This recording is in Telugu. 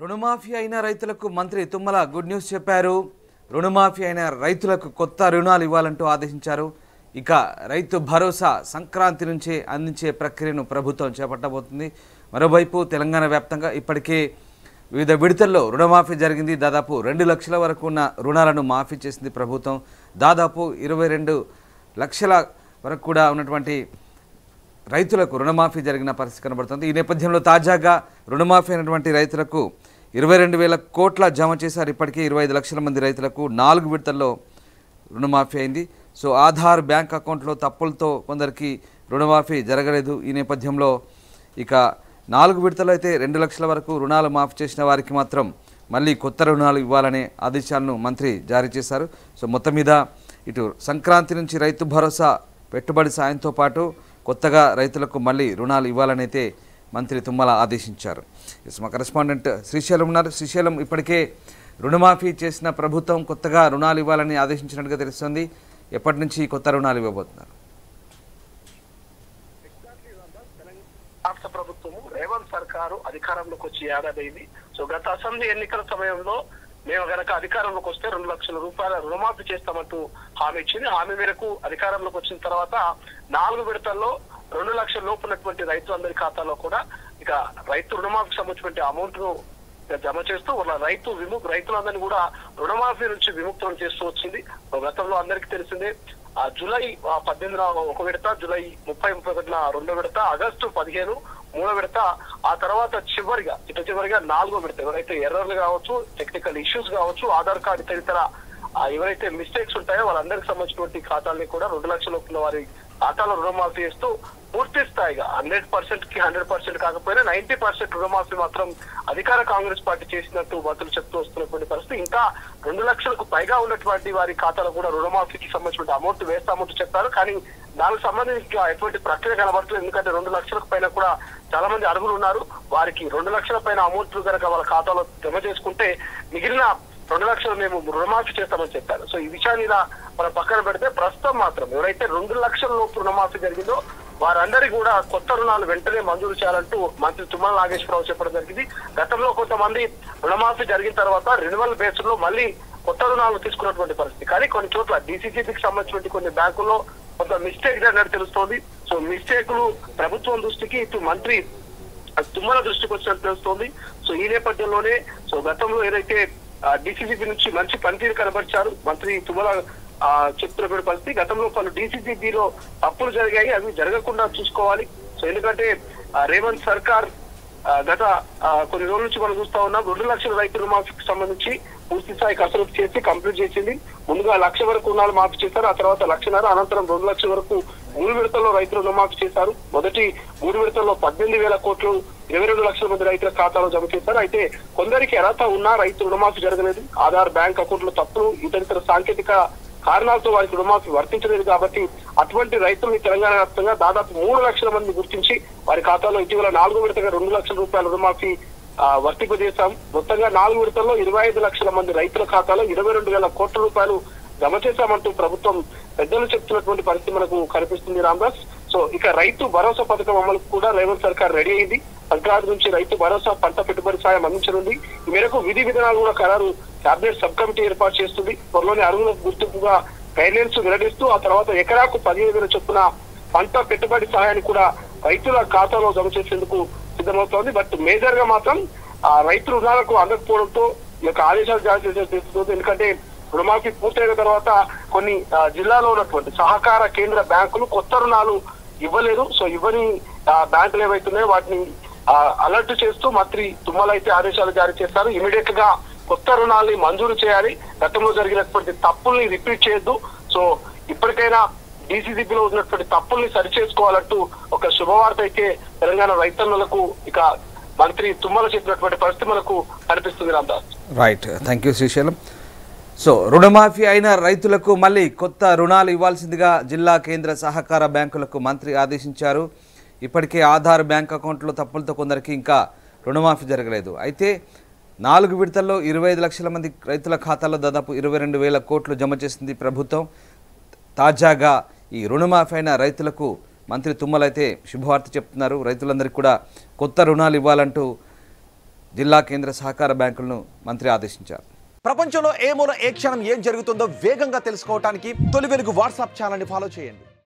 రుణమాఫీ అయిన రైతులకు మంత్రి తుమ్మల గుడ్ న్యూస్ చెప్పారు. రుణమాఫీ అయిన రైతులకు కొత్త రుణాలు ఇవ్వాలంటూ ఆదేశించారు. ఇక రైతు భరోసా సంక్రాంతి నుంచే అందించే ప్రక్రియను ప్రభుత్వం చేపట్టబోతుంది. మరోవైపు తెలంగాణ వ్యాప్తంగా ఇప్పటికే వివిధ విడతల్లో రుణమాఫీ జరిగింది. దాదాపు 2 లక్షల వరకు ఉన్న రుణాలను మాఫీ చేసింది ప్రభుత్వం. దాదాపు 22 లక్షల వరకు కూడా ఉన్నటువంటి రైతులకు రుణమాఫీ జరిగిన పరిస్థితి కనబడుతుంది. ఈ నేపథ్యంలో తాజాగా రుణమాఫీ అయినటువంటి రైతులకు 22,000 కోట్ల జమ చేశారు. ఇప్పటికే 25 లక్షల మంది రైతులకు 4 విడతల్లో రుణమాఫీ అయింది. సో ఆధార్ బ్యాంక్ అకౌంట్లో తప్పులతో కొందరికి రుణమాఫీ జరగలేదు. ఈ నేపథ్యంలో ఇక 4 విడతలు అయితే 2 లక్షల వరకు రుణాలు మాఫీ చేసిన వారికి మాత్రం మళ్ళీ కొత్త రుణాలు ఇవ్వాలనే ఆదేశాలను మంత్రి జారీ చేశారు. సో మొత్తం మీద ఇటు సంక్రాంతి నుంచి రైతు భరోసా పెట్టుబడి సాయంతో పాటు కొత్తగా రైతులకు మళ్ళీ రుణాలు ఇవ్వాలని అయితే మంత్రి తుమ్మల ఆదేశించారు. మా కరెస్పాండెంట్ శ్రీశైలం ఉన్నారు. శ్రీశైలం, ఇప్పటికే రుణమాఫీ చేసిన ప్రభుత్వం కొత్తగా రుణాలు ఇవ్వాలని ఆదేశించినట్టుగా తెలుస్తుంది. ఎప్పటి నుంచి కొత్త రుణాలు ఇవ్వబోతున్నారు? రాష్ట్ర ప్రభుత్వము రేవంత్ సర్కారు అధికారంలోకి వచ్చి ఏడాది. సో గత అసెంబ్లీ ఎన్నికల సమయంలో మేము గనక అధికారంలోకి వస్తే 2 లక్షల రూపాయల రుణమాఫీ చేస్తామంటూ హామీ ఇచ్చింది. హామీ మేరకు అధికారంలోకి వచ్చిన తర్వాత 4 విడతల్లో 2 లక్షల లోపు ఉన్నటువంటి రైతులందరి ఖాతాలో కూడా ఇక రైతు రుణమాఫీకి సంబంధించిన అమౌంట్ ను జమ చేస్తూ వాళ్ళ రైతులందరినీ కూడా రుణమాఫీ నుంచి విముక్తం చేస్తూ వచ్చింది. గతంలో అందరికీ తెలిసిందే, జూలై 18న 1 విడత, జూలై 30-31న 2వ విడత, ఆగస్టు 15 3వ విడత, ఆ తర్వాత చివరిగా 4వ విడత. ఎవరైతే ఎర్రర్లు కావచ్చు, టెక్నికల్ ఇష్యూస్ కావచ్చు, ఆధార్ కార్డు తదితర ఎవరైతే మిస్టేక్స్ ఉంటాయో వాళ్ళందరికి సంబంధించినటువంటి ఖాతాల్ని కూడా 2 లక్షల లోపుల వారి ఖాతాలో రుణమాఫీ చేస్తూ పూర్తి స్థాయిగా 100%కి 100% కాకపోయినా 90% రుణమాఫీ మాత్రం అధికార కాంగ్రెస్ పార్టీ చేసినట్టు మంత్రులు చెప్తూ వస్తున్నటువంటి పరిస్థితి. ఇంకా 2 లక్షలకు పైగా ఉన్నటువంటి వారి ఖాతాలో కూడా రుణమాఫీకి సంబంధించిన అమౌంట్ వేస్తామంటూ చెప్పారు. కానీ దానికి సంబంధించి ఎటువంటి ప్రక్రియ కనబడుతుంది. ఎందుకంటే 2 లక్షలకు పైన కూడా చాలా మంది అర్హులు ఉన్నారు. వారికి 2 లక్షల పైన అమౌంట్ కనుక వాళ్ళ ఖాతాలో జమ చేసుకుంటే మిగిలిన 2 లక్షలు మేము రుణమాఫీ చేస్తామని చెప్పారు. సో ఈ విషయాన్ని ఇలా మనం పక్కన పెడితే ప్రస్తుతం మాత్రం ఎవరైతే 2 లక్షల లోపు రుణమాఫీ జరిగిందో వారందరికీ కూడా కొత్త రుణాలు వెంటనే మంజూరు చేయాలంటూ మంత్రి తుమ్మల నాగేశ్వరరావు చెప్పడం జరిగింది. గతంలో కొంతమంది రుణమాఫీ జరిగిన తర్వాత రెన్యువల్ బేస్ లో మళ్ళీ కొత్త రుణాలు తీసుకున్నటువంటి పరిస్థితి. కానీ కొన్ని చోట్ల డీసీసీబీకి సంబంధించిన కొన్ని బ్యాంకుల్లో కొంత మిస్టేక్ జరిగినట్టు తెలుస్తోంది. సో మిస్టేకులు ప్రభుత్వం దృష్టికి ఇటు మంత్రి తుమ్మల దృష్టికి వచ్చినట్టు తెలుస్తోంది. సో ఈ నేపథ్యంలోనే గతంలో ఏదైతే డీసీసీబీ నుంచి మంచి పనితీరు కనబరిచారు మంత్రి తుమ్మల చెప్తున్నటువంటి పరిస్థితి. గతంలో పలు డీసీసీబీలో తప్పులు జరిగాయి, అవి జరగకుండా చూసుకోవాలి. సో ఎందుకంటే రేవంత్ సర్కార్ గత కొన్ని రోజుల నుంచి మనం చూస్తా ఉన్నాం. 2 లక్షల రైతు రుణమాఫీకి సంబంధించి పూర్తి స్థాయి కసరత్తు చేసి కంప్లీట్ చేసింది. ముందుగా 1 లక్ష వరకు రుణాలు మాఫీ చేశారు. ఆ తర్వాత 1.5 లక్ష, అనంతరం 2 లక్షల వరకు 3 విడతల్లో రైతు రుణమాఫీ చేశారు. మొదటి 3 విడతల్లో 18,000 కోట్లు 22 లక్షల మంది రైతుల ఖాతాలో జమ చేశారు. అయితే కొందరికి అర్హత ఉన్నా రైతు రుణమాఫీ జరగలేదు. ఆధార్ బ్యాంక్ అకౌంట్లో తప్పులు, ఇతర సాంకేతిక కారణాలతో వారికి రుణమాఫీ వర్తించలేదు. కాబట్టి అటువంటి రైతుల్ని తెలంగాణ వ్యాప్తంగా దాదాపు 3 లక్షల మంది గుర్తించి వారి ఖాతాలో ఇటీవల 4వ విడతగా 2 లక్షల రూపాయల రుణమాఫీ వర్తింపజేశాం. మొత్తంగా 4 విడతల్లో 25 లక్షల మంది రైతుల ఖాతాలో 22,000 కోట్ల రూపాయలు జమ చేశామంటూ ప్రభుత్వం పెద్దలు చెప్తున్నటువంటి పరిస్థితి మనకు కనిపిస్తుంది రామ్దాస్. సో ఇక రైతు భరోసా పథకం అమలుకు కూడా రేవంత్ సర్కార్ రెడీ అయింది. సంక్రాంతి నుంచి రైతు భరోసా పంట పెట్టుబడి సాయం అందించనుంది. ఈ మేరకు విధి విధానాలు కూడా ఖరారు కేబినెట్ సబ్ కమిటీ ఏర్పాటు చేస్తుంది. త్వరలోనే అర్హులకు గుర్తింపుగా గైడ్లైన్స్ వెల్లడిస్తూ ఆ తర్వాత ఎకరాకు 15,000 చొప్పున పంట పెట్టుబడి సహాయాన్ని కూడా రైతుల ఖాతాలో జమ చేసేందుకు సిద్ధమవుతోంది. బట్ మేజర్ గా మాత్రం రైతు రుణాలకు అందకపోవడంతో ఈ యొక్క ఆదేశాలు జారీ చేస్తుంది. ఎందుకంటే రుణమాఫీ పూర్తయిన తర్వాత కొన్ని జిల్లాలో ఉన్నటువంటి సహకార కేంద్ర బ్యాంకులు కొత్త రుణాలు ఇవ్వలేదు. సో ఇవ్వని బ్యాంకులు ఏవైతున్నాయో వాటిని అలర్ట్ చేస్తూ మంత్రి తుమ్మల అయితే ఆదేశాలు జారీ చేస్తారు. ఇమీడియట్ గా కొత్త రుణాలని మంజూరు చేయాలి. గతంలో జరిగినటువంటి తప్పుల్ని రిపీట్ చేయొద్దు. సో ఇప్పటికైనా డీసీసీబీలో ఉన్నటువంటి తప్పుల్ని సరిచేసుకోవాలంటూ ఒక శుభవార్త అయితే తెలంగాణ రైతన్నులకు ఇక మంత్రి తుమ్మల చెప్పినటువంటి పరిస్థితి మనకు కనిపిస్తుంది Ramdas. Right, thank you Srisailam. So రుణమాఫీ అయిన రైతులకు మళ్ళీ కొత్త రుణాలు ఇవ్వాల్సిందిగా జిల్లా కేంద్ర సహకార బ్యాంకులకు మంత్రి ఆదేశించారు. ఇప్పటికే ఆధార్ బ్యాంక్ అకౌంట్లో తప్పులతో కొందరికి ఇంకా రుణమాఫీ జరగలేదు. అయితే 4 విడతల్లో 25 లక్షల మంది రైతుల ఖాతాలో దాదాపు 22,000 కోట్లు జమ చేసింది ప్రభుత్వం. తాజాగా ఈ రుణమాఫీ అయిన రైతులకు మంత్రి తుమ్మల అయితే శుభవార్త చెప్తున్నారు. రైతులందరికీ కూడా కొత్త రుణాలు ఇవ్వాలంటూ జిల్లా కేంద్ర సహకార బ్యాంకులను మంత్రి ఆదేశించారు. ప్రపంచంలో ఏ మూల ఏ క్షణం ఏం జరుగుతుందో వేగంగా తెలుసుకోవడానికి తొలి వెలుగు వాట్సాప్ ఛానల్ని ఫాలో చేయండి.